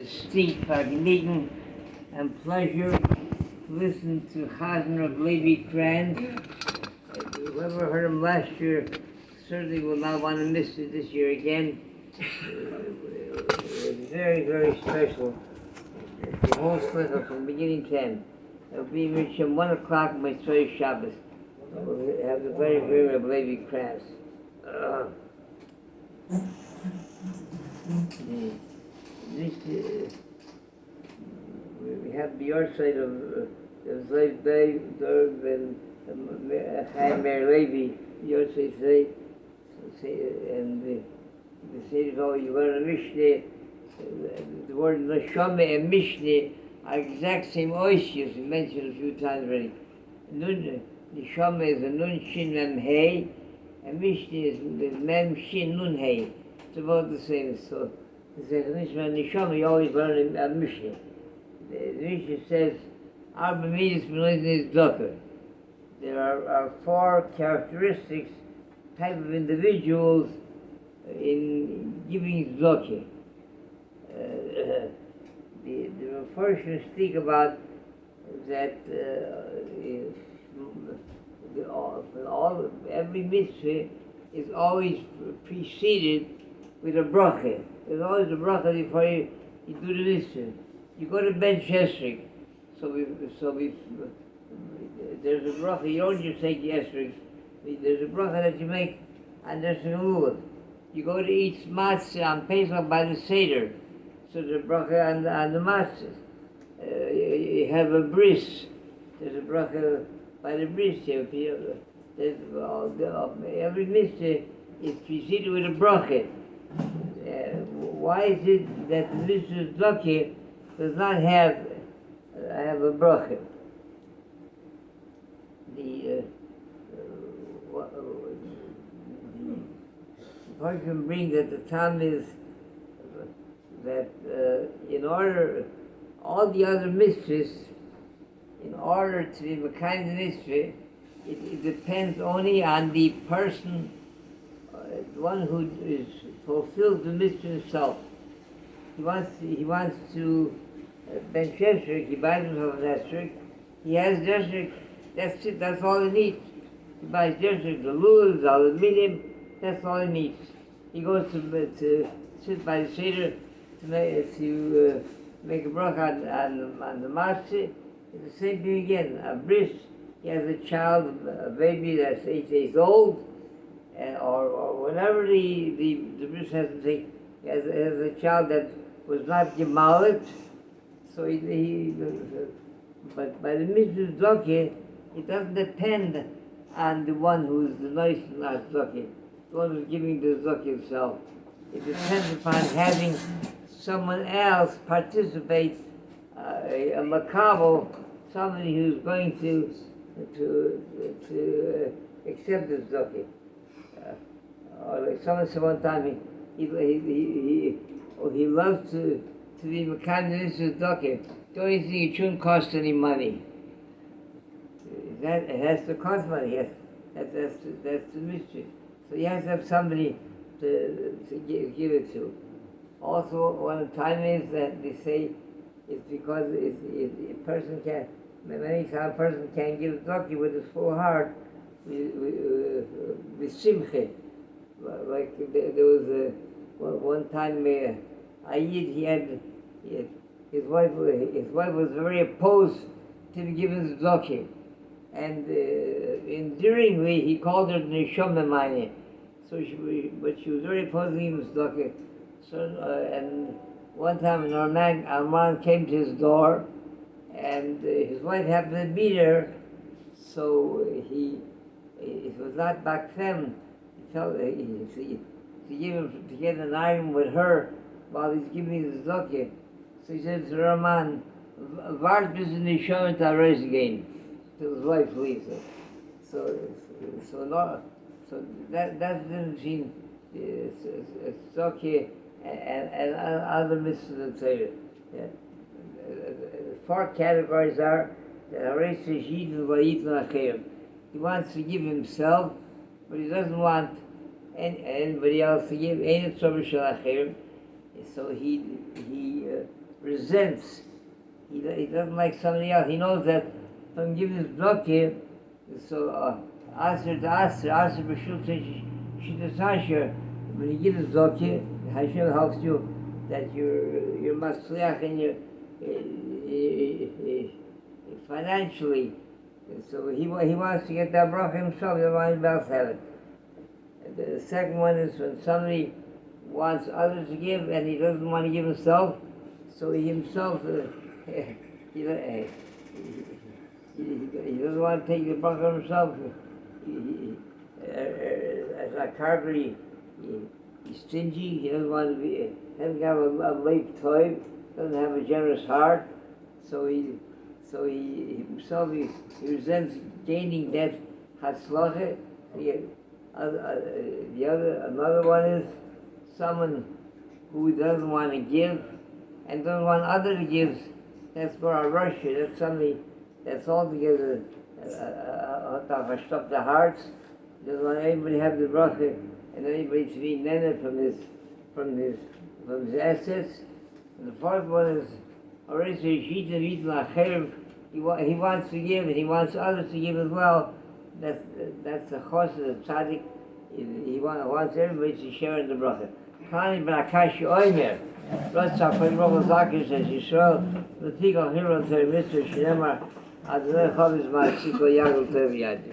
Distinct vergnügen and pleasure to listen to Chazan of Levi Kranz. Whoever heard him last year certainly will not want to miss it this year again. It's very, very special. The whole sliver from beginning to end. It'll be reached at 1 o'clock on my Tzedakah Shabbos. We'll have the very, very of Levi Kranz. We have the yard site of Zev Dov and Chaim Meir Levi, yard site today, and the say, oh, you learn a Mishnah, the word Neshama and Mishnah are exact same oisius, we mentioned a few times already. Neshama is a Nun Shin Mem Hey, and Mishnah is Mem Shin Nun Hey. It's about the same. So, the Neshama, you always learn a Mishnah. The Mishnah says, Arba Midas B'noizin Tzedakah. There are four characteristics, type of individuals in giving Tzedakah. The Mepharshim speak about that every mitzvah is always preceded with a bracha. There's always a bracha before you do the mitzvah. You go to Ben Shesrik, so there's a bracha. You don't just take the esrik. There's a bracha that you make, and there's a rule. You go to eat matzah on Pesach by the Seder, so there's a bracha on the matzah. You have a bris. There's a bracha by the bris. Every mitzvah is preceded with a bracha. Why is it that the mitzvah Tzedakah does not have a bracha? The Pirkei bring that the time is that in order, all the other mitzvahs, in order to be a kind of mitzvah, it depends only on the person, the one who fulfills the mitzvah himself. He wants to Ben Shesrik, he buys himself an esrik, he has esrik, that's it, that's all he needs. He buys esrik, the lulav, the aluminium, that's all he needs. He goes to sit by the Seder to make a bracha on the matzah. It's the same thing again. A bris, he has a child, a baby that's 8 days old, or whenever the bris has to take, he has a child that was not gemalit, so but by the mitzvah Tzedakah, it doesn't depend on the one who's the nice and not Tzedakah, the one who's giving the Tzedakah himself. It depends upon having someone else participate, a makabel, somebody who's going to accept the Tzedakah. Like someone said one time, he loves to be mekadosh Tzedakah. The only thing, it shouldn't cost any money. It has to cost money. Yes, that's the mystery. So he has to have somebody to give it to. Also, one of the time is that they say it's because a person can't. Many times a person can't give Tzedakah with his full heart, with simcha. Like there was one time Ayid, he had his wife was very opposed to him giving Tzedakah, and endearingly he called her Neshama Mine. But she was very opposed to giving Tzedakah. So and one time an Arman came to his door, and his wife happened to be there, so it was not back then. He felt to get an iron with her while he's giving the Tzedakah. So he said to Raman, "Vart bis in the Neshama Tareis again," till his wife leaves him. So that's the difference between Tzedakah and other mitzvahs and Torah. Yeah. Four categories are he wants to give himself, but he doesn't want anybody else to give. So he resents. He doesn't like somebody else. He knows that if I'm giving his tzedakah, so Aser to Aser, Aser b'shul Tasher. When you give his tzedakah, Hashem helps you that you're masliach and you're financially. So he wants to get that bracha himself. He doesn't want anybody else to have it. And the second one is when somebody wants others to give and he doesn't want to give himself, so he himself he doesn't want to take the bracha himself. As a carpenter, he's stingy. He doesn't want to be. Doesn't have a late toy. Doesn't have a generous heart. So he himself he resents gaining that hatzlacha. Another one is someone who doesn't want to give and doesn't want others to give. That's for a Russia. That's somebody that's altogether verstopped the hearts. Doesn't want anybody to have the bracha and anybody to be nene from his assets. And the fourth one is he wants to give and he wants others to give as well. That's the chos of the tzaddik. He wants everybody to share in the bracha. Kani ben Akashi Oimer, Ratzah Fayroch Zakish as Yisrael, L'tikal Hiron Ter Mitzvah Shnemar, Adonai Chaviz Ma'asiko Yagul Tev Yadi.